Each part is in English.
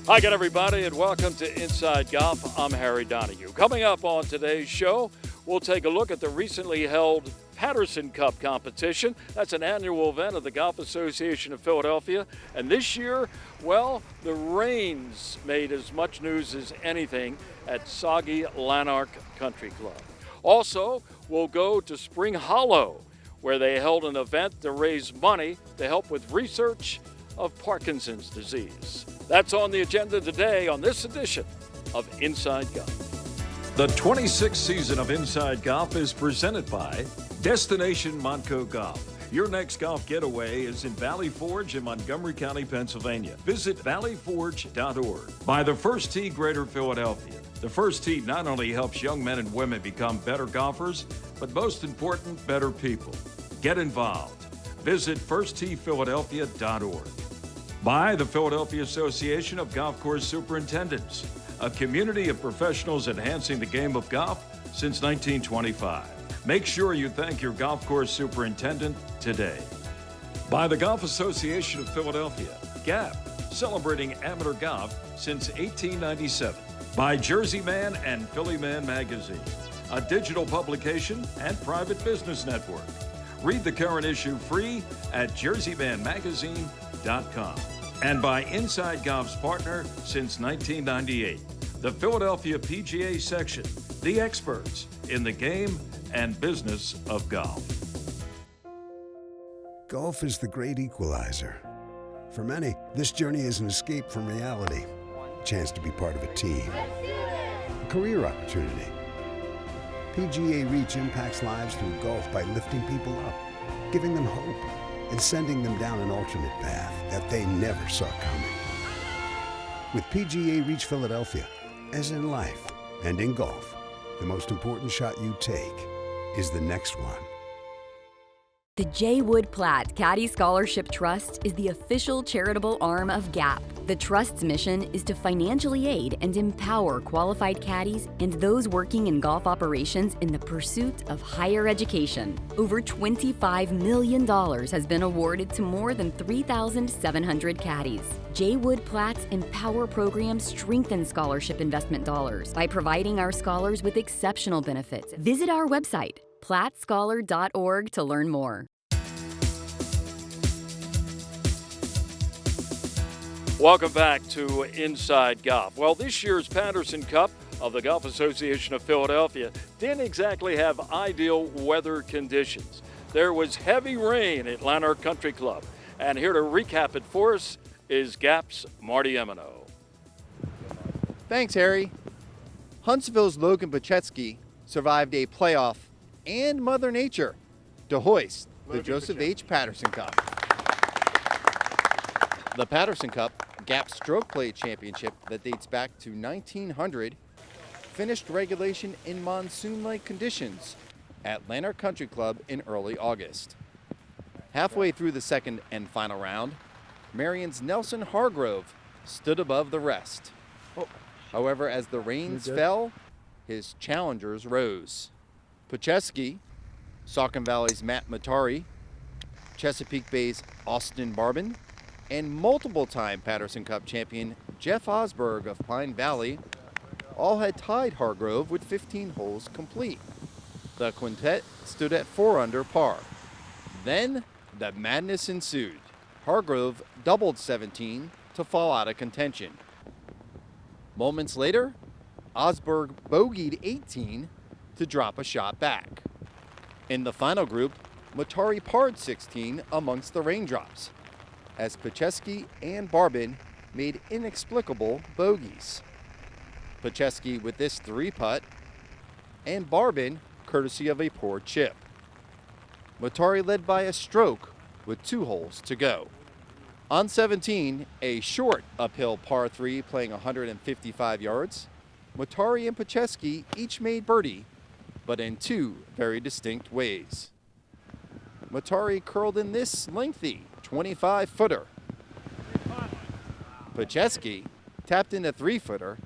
Hi again, everybody, and welcome to Inside Golf. I'm Harry Donahue. Coming up on today's show, we'll take a look at the recently held Patterson Cup competition. That's an annual event of the Golf Association of Philadelphia. And this year, well, the rains made as much news as anything at soggy Lanark Country Club. Also, we'll go to Spring Hollow, where they held an event to raise money to help with research of Parkinson's disease. That's on the agenda today on this edition of Inside Golf. The 26th season of Inside Golf is presented by Destination Montco Golf. Your next golf getaway is in Valley Forge in Montgomery County, Pennsylvania. Visit valleyforge.org. By the First Tee Greater Philadelphia. The First Tee not only helps young men and women become better golfers, but most important, better people. Get involved. Visit firstteephiladelphia.org. By the Philadelphia Association of Golf Course Superintendents, a community of professionals enhancing the game of golf since 1925. Make sure you thank your golf course superintendent today. By the Golf Association of Philadelphia, GAP, celebrating amateur golf since 1897. By Jersey Man and Philly Man Magazine, a digital publication and private business network. Read the current issue free at jerseymanmagazine.com. And by Inside Golf's partner since 1998, the Philadelphia PGA section, the experts in the game and business of golf. Golf is the great equalizer. For many, this journey is an escape from reality, a chance to be part of a team, a career opportunity. PGA Reach impacts lives through golf by lifting people up, giving them hope, and sending them down an alternate path that they never saw coming. With PGA Reach Philadelphia, as in life and in golf, the most important shot you take is the next one. The J. Wood Platt Caddy Scholarship Trust is the official charitable arm of GAP. The Trust's mission is to financially aid and empower qualified caddies and those working in golf operations in the pursuit of higher education. Over $25 million has been awarded to more than 3,700 caddies. J. Wood Platt's Empower program strengthens scholarship investment dollars by providing our scholars with exceptional benefits. Visit our website, plattscholar.org, to learn more. Welcome back to Inside Golf. Well, this year's Patterson Cup of the Golf Association of Philadelphia didn't exactly have ideal weather conditions. There was heavy rain at Lanark Country Club. And here to recap it for us is GAP's Marty Emino. Thanks, Harry. Huntsville's Logan Pachetsky survived a playoff and Mother Nature to hoist the Joseph H. Patterson Cup. The Patterson Cup, GAP Stroke Play Championship that dates back to 1900, finished regulation in monsoon-like conditions at Lanark Country Club in early August. Halfway through the second and final round, Marion's Nelson Hargrove stood above the rest. However, as the rains fell, his challengers rose. Pachetsky, Saucon Valley's Matt Matari, Chesapeake Bay's Austin Barbin, and multiple-time Patterson Cup champion Jeff Osberg of Pine Valley all had tied Hargrove with 15 holes complete. The quintet stood at 4 under par. Then the madness ensued. Hargrove doubled 17 to fall out of contention. Moments later, Osberg bogeyed 18 to drop a shot back. In the final group, Matari parred 16 amongst the raindrops, as Pachetsky and Barbin made inexplicable bogeys. Pachetsky with this 3-putt, and Barbin courtesy of a poor chip. Matari led by a stroke with 2 holes to go. On 17, a short uphill par 3 playing 155 yards, Matari and Pachetsky each made birdie, but in 2 very distinct ways. Matari curled in this lengthy 25-footer. Pachetsky tapped in a 3-footer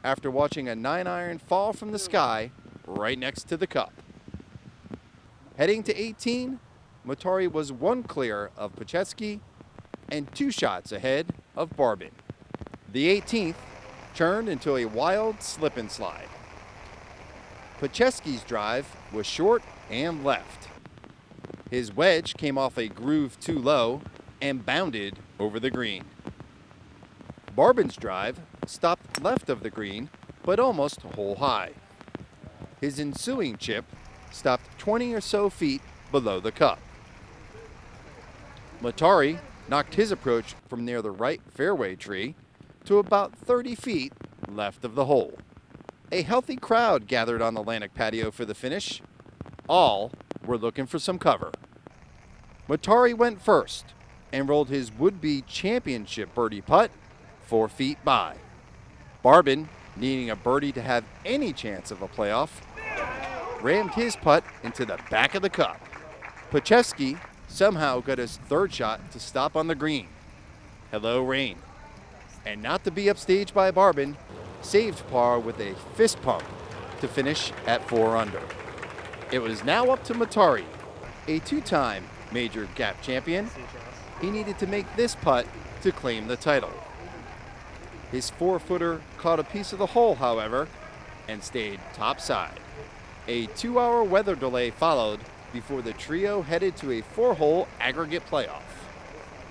after watching a 9-iron fall from the sky right next to the cup. Heading to 18, Matari was 1 clear of Pachetsky and 2 shots ahead of Barbin. The 18th turned into a wild slip and slide. Pacheski's drive was short and left. His wedge came off a groove too low and bounded over the green. Barbin's drive stopped left of the green, but almost hole high. His ensuing chip stopped 20 or so feet below the cup. Matari knocked his approach from near the right fairway tree to about 30 feet left of the hole. A healthy crowd gathered on the Atlantic patio for the finish. All were looking for some cover. Matari went first and rolled his would-be championship birdie putt 4 feet by. Barbin, needing a birdie to have any chance of a playoff, rammed his putt into the back of the cup. Pacheski somehow got his third shot to stop on the green. Hello, rain. And not to be upstaged by Barbin, saved par with a fist pump to finish at 4 under. It was now up to Matari, a 2-time major gap champion. He needed to make this putt to claim the title. His 4-footer caught a piece of the hole, however, and stayed topside. A 2-hour weather delay followed before the trio headed to a 4-hole aggregate playoff.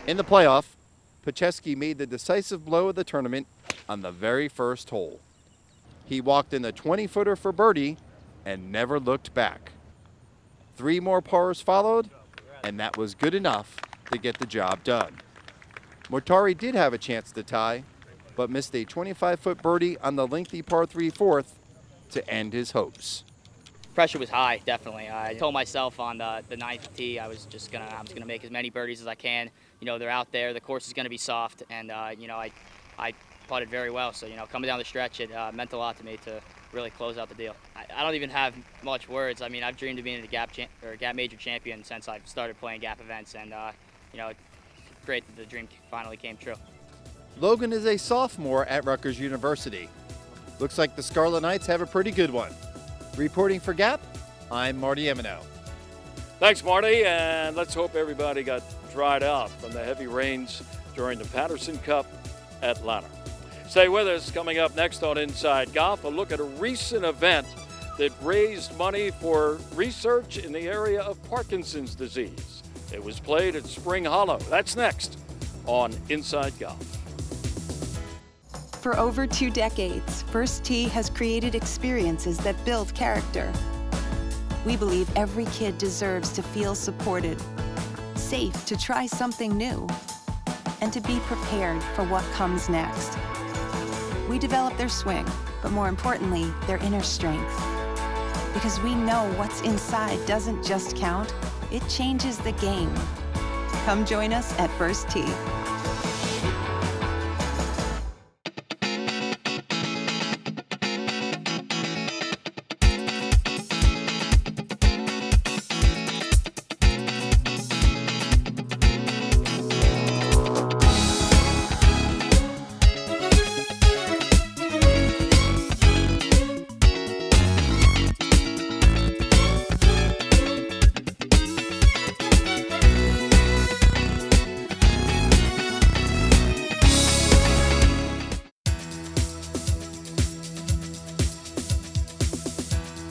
In the playoff, Pacheski made the decisive blow of the tournament on the very first hole. He walked in the 20-footer for birdie and never looked back. 3 more pars followed, and that was good enough to get the job done. Matari did have a chance to tie, but missed a 25-foot birdie on the lengthy par 3 fourth to end his hopes. Pressure was high, definitely. I told myself on the ninth tee I was gonna make as many birdies as I can. You know, they're out there. The course is gonna be soft, and you know, I putted very well. So you know, coming down the stretch, it meant a lot to me to really close out the deal. I don't even have much words. I mean, I've dreamed of being a Gap Major champion since I've started playing Gap events, and you know, it's great that the dream finally came true. Logan is a sophomore at Rutgers University. Looks like the Scarlet Knights have a pretty good one. Reporting for Gap, I'm Marty Emino. Thanks, Marty, and let's hope everybody got dried out from the heavy rains during the Patterson Cup at Lanark. Stay with us. Coming up next on Inside Golf, a look at a recent event that raised money for research in the area of Parkinson's disease. It was played at Spring Hollow. That's next on Inside Golf. For over 2 decades, First Tee has created experiences that build character. We believe every kid deserves to feel supported, safe to try something new, and to be prepared for what comes next. We develop their swing, but more importantly, their inner strength. Because we know what's inside doesn't just count, it changes the game. Come join us at First Tee.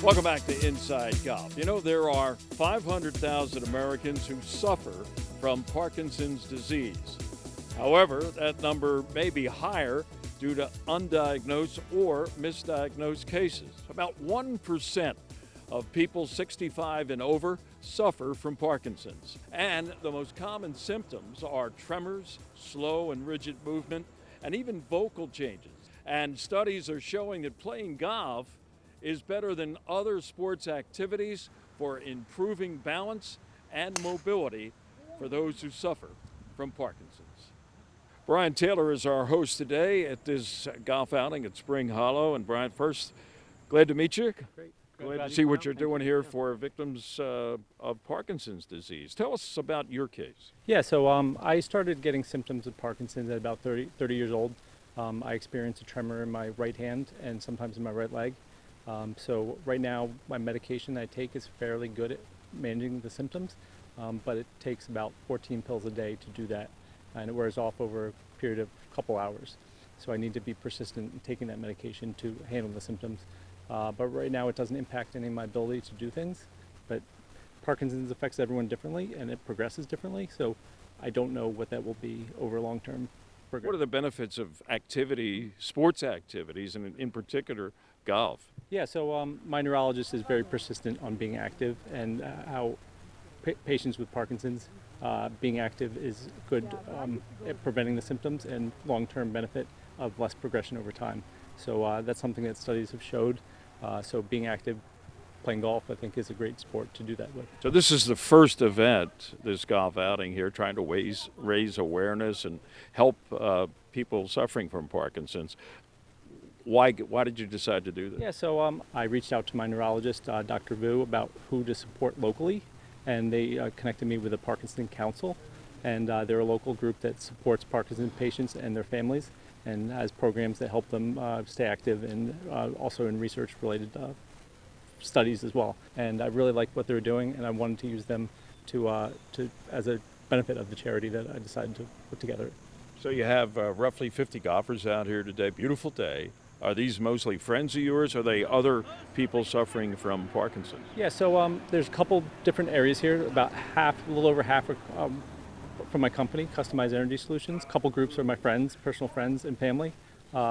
Welcome back to Inside Golf. You know, there are 500,000 Americans who suffer from Parkinson's disease. However, that number may be higher due to undiagnosed or misdiagnosed cases. About 1% of people 65 and over suffer from Parkinson's. And the most common symptoms are tremors, slow and rigid movement, and even vocal changes. And studies are showing that playing golf is better than other sports activities for improving balance and mobility for those who suffer from Parkinson's. Brian Taylor is our host today at this golf outing at Spring Hollow. And Brian, first, glad to meet you. Great. Glad to see what you're doing here for victims of Parkinson's disease. Tell us about your case. Yeah, so I started getting symptoms of Parkinson's at about 30 years old. I experienced a tremor in my right hand and sometimes in my right leg. So right now, my medication I take is fairly good at managing the symptoms, but it takes about 14 pills a day to do that, and it wears off over a period of a couple hours. so I need to be persistent in taking that medication to handle the symptoms. But right now it doesn't impact any of my ability to do things. But Parkinson's affects everyone differently and it progresses differently, so I don't know what that will be over long-term progression. What are the benefits of activity, sports activities, and in particular golf? Yeah, so my neurologist is very persistent on being active and how patients with Parkinson's being active is good at preventing the symptoms and long-term benefit of less progression over time. So that's something that studies have showed. So being active, playing golf, I think, is a great sport to do that with. So this is the first event, this golf outing here, trying to raise awareness and help people suffering from Parkinson's. Why did you decide to do this? Yeah, so I reached out to my neurologist, Dr. Vu, about who to support locally, and they connected me with the Parkinson Council, and they're a local group that supports Parkinson patients and their families, and has programs that help them stay active and also in research-related studies as well. And I really liked what they were doing, and I wanted to use them to as a benefit of the charity that I decided to put together. So you have roughly 50 golfers out here today. Beautiful day. Are these mostly friends of yours? Or are they other people suffering from Parkinson's? Yeah, so there's a couple different areas here. About half, a little over half, are from my company, Customized Energy Solutions. A couple groups are my friends, personal friends and family.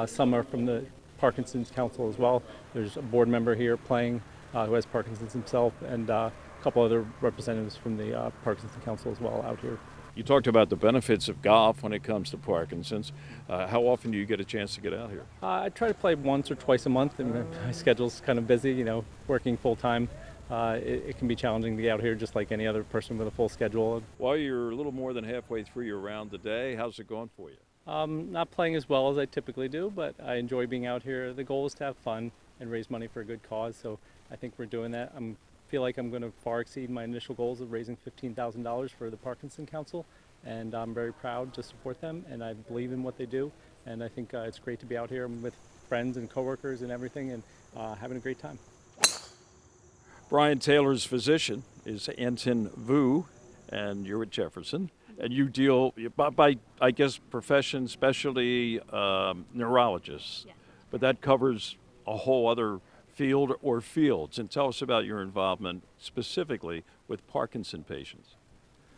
Some are from the Parkinson's Council as well. There's a board member here playing who has Parkinson's himself, and a couple other representatives from the Parkinson's Council as well out here. You talked about the benefits of golf when it comes to Parkinson's. How often do you get a chance to get out here? I try to play once or twice a month, and my schedule's kind of busy, working full time. It can be challenging to get out here just like any other person with a full schedule. Well, you're a little more than halfway through your round today. How's it going for you? Not playing as well as I typically do, but I enjoy being out here. The goal is to have fun and raise money for a good cause, so I think we're doing that. I feel like I'm going to far exceed my initial goals of raising $15,000 for the Parkinson Council, and I'm very proud to support them, and I believe in what they do, and I think it's great to be out here with friends and coworkers and everything, and having a great time. Brian Taylor's physician is Anton Vu, and you're at Jefferson, and you deal by I guess, profession, specialty, neurologists, Yes. But that covers a whole other field or fields. And tell us about your involvement specifically with Parkinson patients.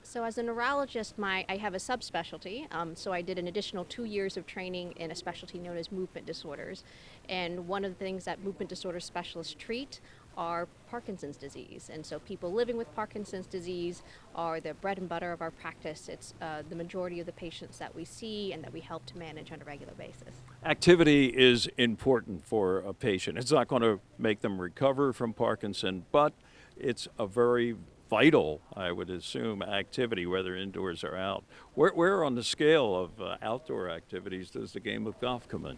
So as a neurologist, I have a subspecialty. So I did an additional 2 years of training in a specialty known as movement disorders. And one of the things that movement disorder specialists treat are Parkinson's disease. And so people living with Parkinson's disease are the bread and butter of our practice. It's the majority of the patients that we see and that we help to manage on a regular basis. Activity is important for a patient. It's not going to make them recover from Parkinson, but it's a very vital, I would assume, activity, whether indoors or out. Where on the scale of outdoor activities does the game of golf come in?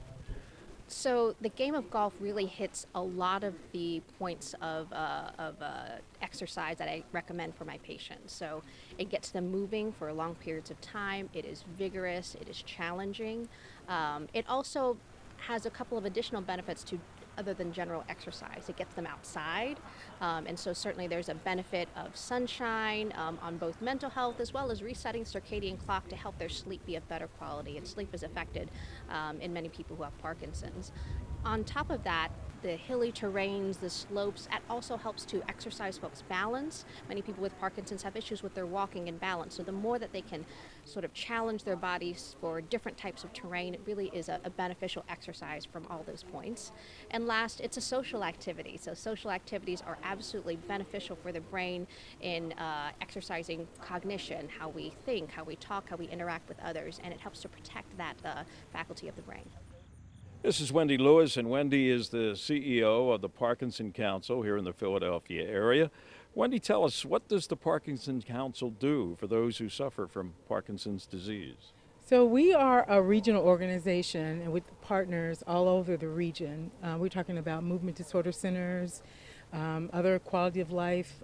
So the game of golf really hits a lot of the points of exercise that I recommend for my patients. So it gets them moving for long periods of time. It is vigorous. It is challenging. It also has a couple of additional benefits to other than general exercise. It gets them outside, and so certainly there's a benefit of sunshine on both mental health as well as resetting circadian clock to help their sleep be of better quality, and sleep is affected in many people who have Parkinson's. On top of that, the hilly terrains, the slopes, that also helps to exercise folks' balance. Many people with Parkinson's have issues with their walking and balance, so the more that they can sort of challenge their bodies for different types of terrain, it really is a beneficial exercise from all those points. And last, it's a social activity. So social activities are absolutely beneficial for the brain in exercising cognition, how we think, how we talk, how we interact with others, and it helps to protect that faculty of the brain. This is Wendy Lewis, and Wendy is the CEO of the Parkinson Council here in the Philadelphia area. Wendy, tell us, what does the Parkinson Council do for those who suffer from Parkinson's disease? So we are a regional organization and with partners all over the region. We're talking about movement disorder centers, other quality of life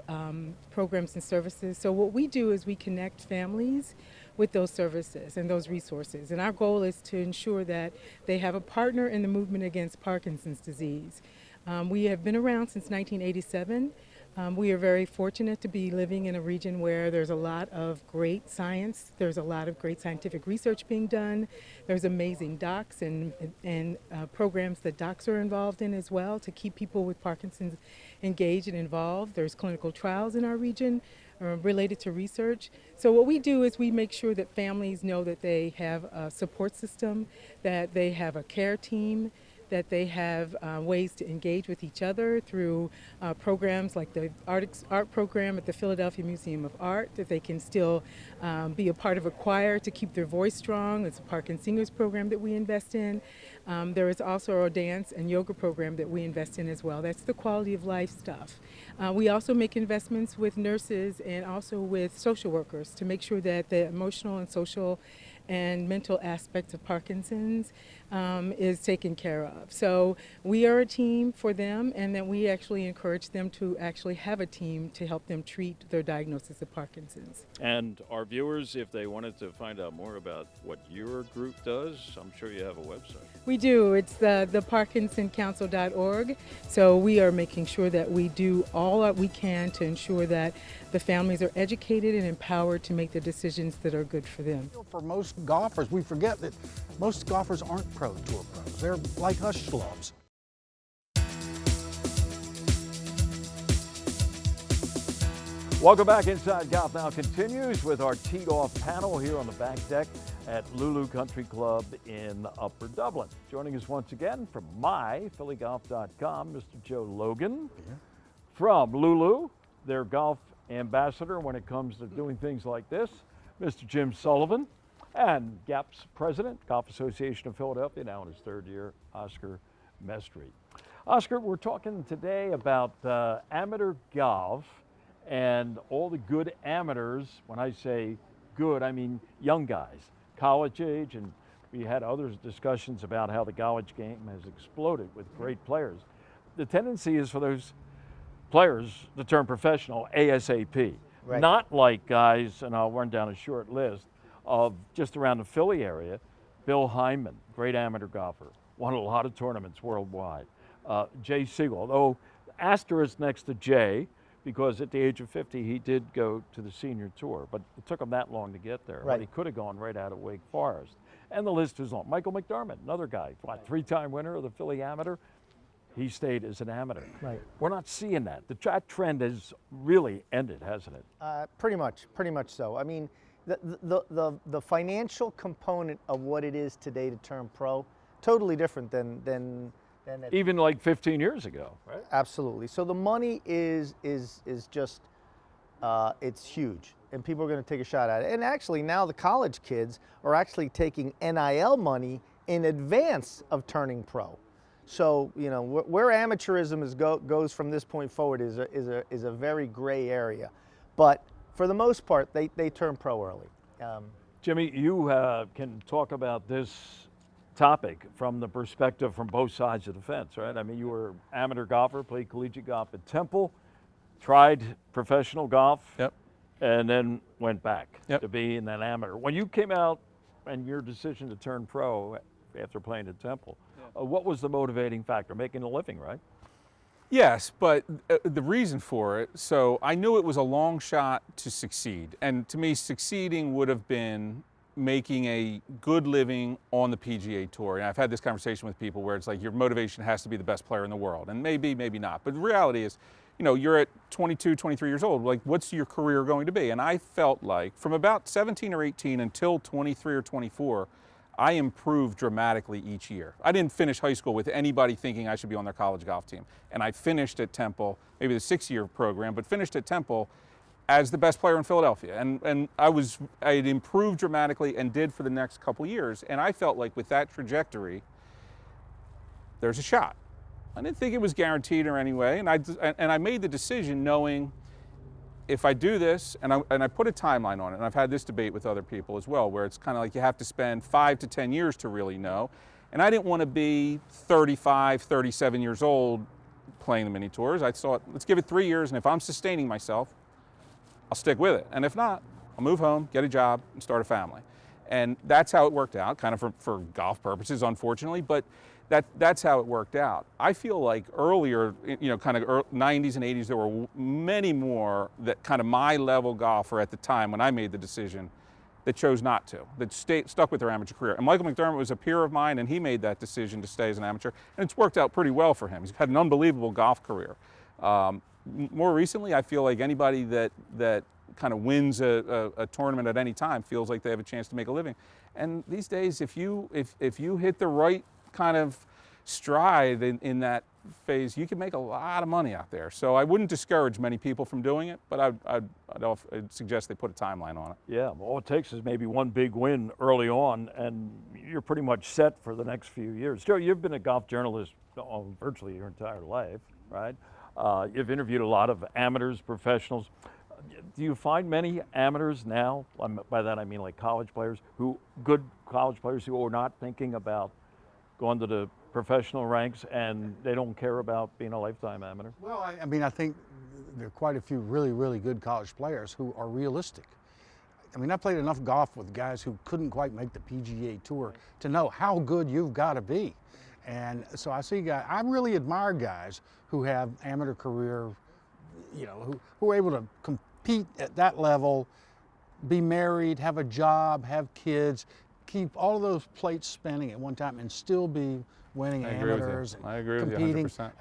programs and services. So what we do is we connect families with those services and those resources. And our goal is to ensure that they have a partner in the movement against Parkinson's disease. We have been around since 1987. We are very fortunate to be living in a region where there's a lot of great science, there's a lot of great scientific research being done, there's amazing docs and programs that docs are involved in as well to keep people with Parkinson's engaged and involved. There's clinical trials in our region related to research. So what we do is we make sure that families know that they have a support system, that they have a care team, that they have ways to engage with each other through programs like the art program at the Philadelphia Museum of Art, that they can still be a part of a choir to keep their voice strong. It's a Park and Singers program that we invest in. There is also a dance and yoga program that we invest in as well. That's the quality of life stuff. We also make investments with nurses and also with social workers to make sure that the emotional and social and mental aspects of Parkinson's is taken care of. So we are a team for them, and then we actually encourage them to actually have a team to help them treat their diagnosis of Parkinson's. And our viewers, if they wanted to find out more about what your group does, I'm sure you have a website. We do. It's the parkinsoncouncil.org. So we are making sure that we do all that we can to ensure that the families are educated and empowered to make the decisions that are good for them. For most golfers, we forget that most golfers aren't pro tour pros. They're like us schlubs. Welcome back. Inside Golf now continues with our teed-off panel here on the back deck at Lulu Country Club in Upper Dublin. Joining us once again from myphillygolf.com, Mr. Joe Logan. Yeah. From Lulu, their golf ambassador when it comes to doing things like this, Mr. Jim Sullivan. And GAP's president, Golf Association of Philadelphia, now in his third year, Oscar Mestri. Oscar, we're talking today about amateur golf and all the good amateurs. When I say good, I mean young guys, college age, and we had other discussions about how the college game has exploded with great players. The tendency is for those players to turn professional ASAP. Right. Not like guys, and I'll run down a short list, of just around the Philly area. Bill Hyman, great amateur golfer, won a lot of tournaments worldwide. Jay Siegel, though asterisk next to Jay, because at the age of 50 he did go to the senior tour, but it took him that long to get there. Right. But he could have gone right out of Wake Forest. And the list is long. Michael McDermott, another guy, three-time winner of the Philly Amateur. He stayed as an amateur. Right. We're not seeing that. The trend has really ended, hasn't it? Pretty much so. I mean, the financial component of what it is today to turn pro, totally different than even like 15 years ago, right? Absolutely. So the money is just it's huge, and people are going to take a shot at it. And actually, now the college kids are actually taking NIL money in advance of turning pro. So you know where amateurism goes from this point forward is a very gray area, but for the most part, they turn pro early. Jimmy, you can talk about this topic from the perspective from both sides of the fence, right? I mean, you were an amateur golfer, played collegiate golf at Temple, tried professional golf, yep, and then went back, yep, to be an amateur. When you came out and your decision to turn pro after playing at Temple, what was the motivating factor? Making a living, right? Yes, but the reason for it, so I knew it was a long shot to succeed. And to me, succeeding would have been making a good living on the PGA Tour. And I've had this conversation with people where it's like your motivation has to be the best player in the world. And maybe not. But the reality is, you know, you're at 22, 23 years old. Like, what's your career going to be? And I felt like from about 17 or 18 until 23 or 24, I improved dramatically each year. I didn't finish high school with anybody thinking I should be on their college golf team. And I finished at Temple, maybe the 6-year program, but finished at Temple as the best player in Philadelphia. And I had improved dramatically and did for the next couple years. And I felt like with that trajectory, there's a shot. I didn't think it was guaranteed or anyway. And I made the decision knowing if I do this, and I put a timeline on it, and I've had this debate with other people as well, where it's kind of like you have to spend 5 to 10 years to really know. And I didn't want to be 35, 37 years old playing the mini tours. I thought, let's give it 3 years, and if I'm sustaining myself, I'll stick with it. And if not, I'll move home, get a job, and start a family. And that's how it worked out, kind of for golf purposes, unfortunately, but that's how it worked out. I feel like earlier, kind of 90s and 80s, there were many more that kind of my level golfer at the time when I made the decision that chose not to, that stuck with their amateur career. And Michael McDermott was a peer of mine, and he made that decision to stay as an amateur, and it's worked out pretty well for him. He's had an unbelievable golf career. More recently, I feel like anybody that kind of wins a tournament at any time feels like they have a chance to make a living. And these days, if you hit the right kind of stride in that phase, you can make a lot of money out there. So I wouldn't discourage many people from doing it, but I'd suggest they put a timeline on it. Yeah, all it takes is maybe one big win early on, and you're pretty much set for the next few years. Joe, you've been a golf journalist virtually your entire life, right? You've interviewed a lot of amateurs, professionals. Do you find many amateurs now, by that I mean like good college players who are not thinking about going to the professional ranks, and they don't care about being a lifetime amateur? Well, I mean, I think there are quite a few really, really good college players who are realistic. I mean, I played enough golf with guys who couldn't quite make the PGA Tour to know how good you've got to be. And so I see guys, I really admire guys who have amateur career, who are able to compete at that level, be married, have a job, have kids, keep all of those plates spinning at one time and still be winning amateurs and I agree with competing. you 100%.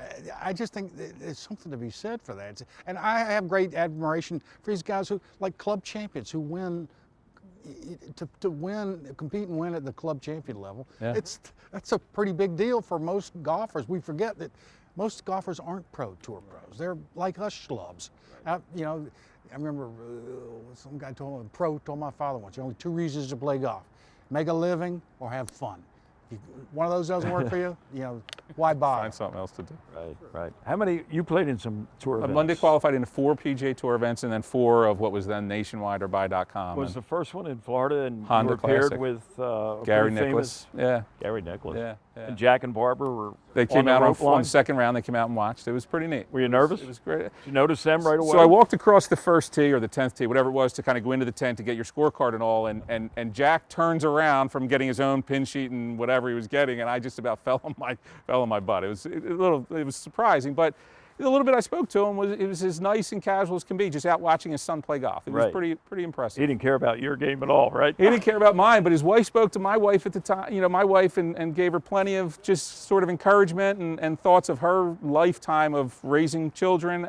I just think there's something to be said for that. And I have great admiration for these guys who, like club champions, who win, compete and win at the club champion level. Yeah. That's a pretty big deal for most golfers. We forget that most golfers aren't pro tour pros. They're like us schlubs. Right. I remember some guy told my father once, only 2 reasons to play golf: make a living or have fun. If one of those doesn't work for you, why bother? Find something else to do. Right. How many, you played in some tour events? Monday qualified in 4 PGA Tour events, and then 4 of what was then Nationwide or Buy.com. Was the first one in Florida, and Honda you were paired Classic. with Gary Nicholas. Yeah. Gary Nicholas. Yeah. And Jack and Barbara were They came on the out rope on line? the second round. They came out and watched. It was pretty neat. Were you nervous? It was great. Did you notice them right away? So I walked across the first tee or the 10th tee, whatever it was, to kind of go into the tent to get your scorecard and all. And Jack turns around from getting his own pin sheet and whatever he was getting, and I just about fell on my butt. It was surprising, but the little bit I spoke to him was as nice and casual as can be, just out watching his son play golf. It was pretty impressive. He didn't care about your game at all, right? He didn't care about mine, but his wife spoke to my wife at the time, my wife, and gave her plenty of just sort of encouragement and thoughts of her lifetime of raising children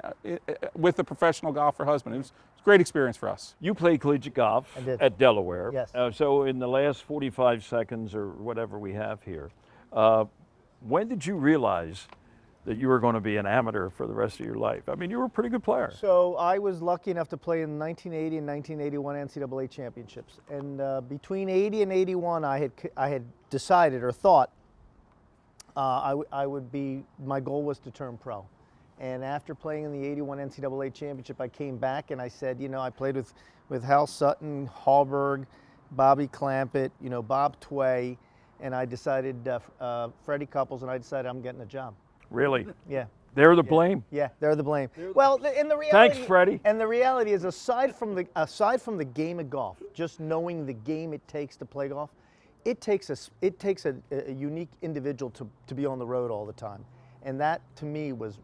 with a professional golfer husband. It was a great experience for us. You played collegiate golf at Delaware. Yes. So in the last 45 seconds or whatever we have here, when did you realize that you were going to be an amateur for the rest of your life? I mean, you were a pretty good player. So I was lucky enough to play in 1980 and 1981 NCAA championships. And between 80 and 81, I had decided or thought my goal was to turn pro. And after playing in the 81 NCAA championship, I came back and I said, I played with Hal Sutton, Hallberg, Bobby Clampett, Bob Tway, and I decided, Freddie Couples, and I decided I'm getting a job. Really? Yeah. They're the blame? Yeah, they're the blame. Well, in the reality. Thanks, Freddie. And the reality is, aside from the game of golf, just knowing the game it takes to play golf, it takes a unique individual to be on the road all the time, and that to me was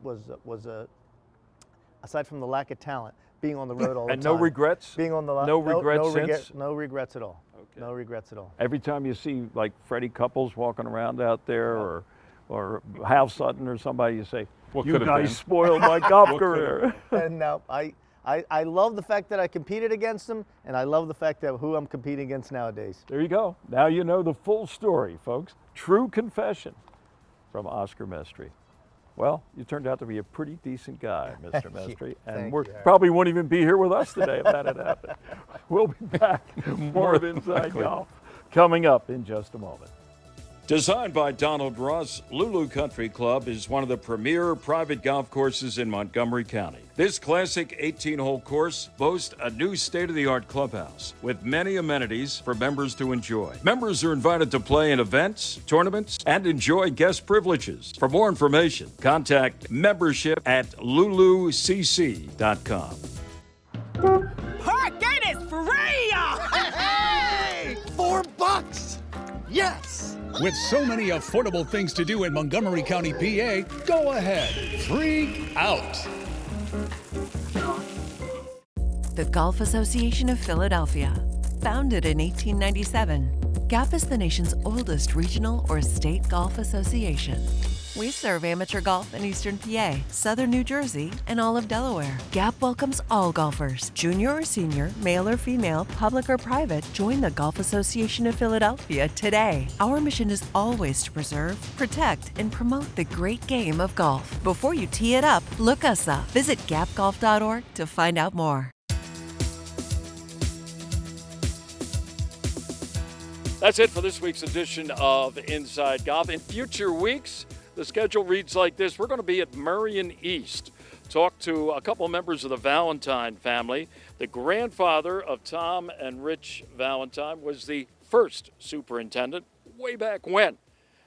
aside from the lack of talent, being on the road all the time. And no regrets? Being on the no regrets since? No regrets at all. Okay. No regrets at all. Every time you see like Freddie Couples walking around out there, or Hal Sutton or somebody, you say, you guys spoiled my golf career. And now I love the fact that I competed against them, and I love the fact that who I'm competing against nowadays. There you go. Now you know the full story, folks. True confession from Oscar Mestre. Well, you turned out to be a pretty decent guy, Mr. Mestre, and we probably wouldn't even be here with us today if that had happened. We'll be back. More of Inside Golf coming up in just a moment. Designed by Donald Ross, Lulu Country Club is one of the premier private golf courses in Montgomery County. This classic 18-hole course boasts a new state-of-the-art clubhouse with many amenities for members to enjoy. Members are invited to play in events, tournaments, and enjoy guest privileges. For more information, contact membership@lulucc.com. Parking is free! Hey! 4 With so many affordable things to do in Montgomery County, PA, go ahead, freak out. The Golf Association of Philadelphia. Founded in 1897, GAP is the nation's oldest regional or state golf association. We serve amateur golf in Eastern PA, Southern New Jersey, and all of Delaware. GAP welcomes all golfers, junior or senior, male or female, public or private. Join the Golf Association of Philadelphia today. Our mission is always to preserve, protect, and promote the great game of golf. Before you tee it up, look us up. Visit gapgolf.org to find out more. That's it for this week's edition of Inside Golf. In future weeks, the schedule reads like this. We're going to be at Marion East. Talk to a couple members of the Valentine family. The grandfather of Tom and Rich Valentine was the first superintendent way back when.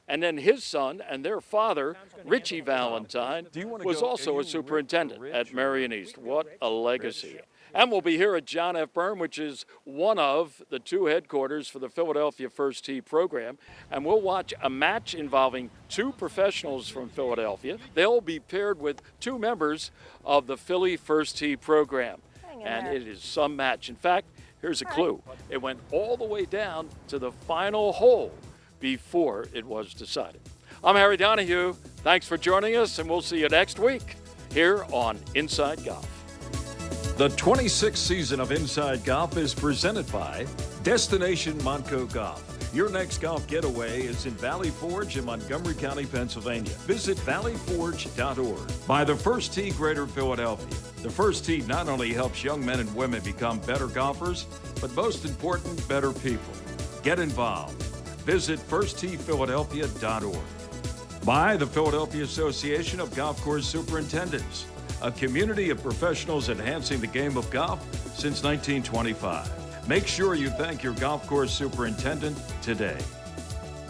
And then his son and their father, Richie Valentine, was also a superintendent at Marion East. What a legacy. And we'll be here at John F. Byrne, which is one of the two headquarters for the Philadelphia First Tee program. And we'll watch a match involving two professionals from Philadelphia. They'll be paired with two members of the Philly First Tee program. And it is some match. In fact, here's a clue. It went all the way down to the final hole before it was decided. I'm Harry Donahue. Thanks for joining us, and we'll see you next week here on Inside Golf. The 26th season of Inside Golf is presented by Destination Montco Golf. Your next golf getaway is in Valley Forge in Montgomery County, Pennsylvania. Visit valleyforge.org. By the First Tee Greater Philadelphia. The First Tee not only helps young men and women become better golfers, but most important, better people. Get involved. Visit firstteephiladelphia.org. By the Philadelphia Association of Golf Course Superintendents, a community of professionals enhancing the game of golf since 1925. Make sure you thank your golf course superintendent today.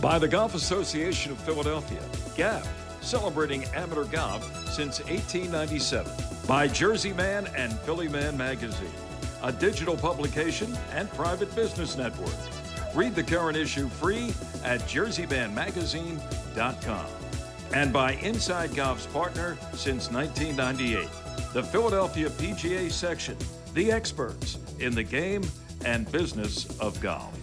By the Golf Association of Philadelphia, GAP, celebrating amateur golf since 1897. By Jersey Man and Philly Man Magazine, a digital publication and private business network. Read the current issue free at jerseymanmagazine.com. And by Inside Golf's partner since 1998, the Philadelphia PGA section, the experts in the game and business of golf.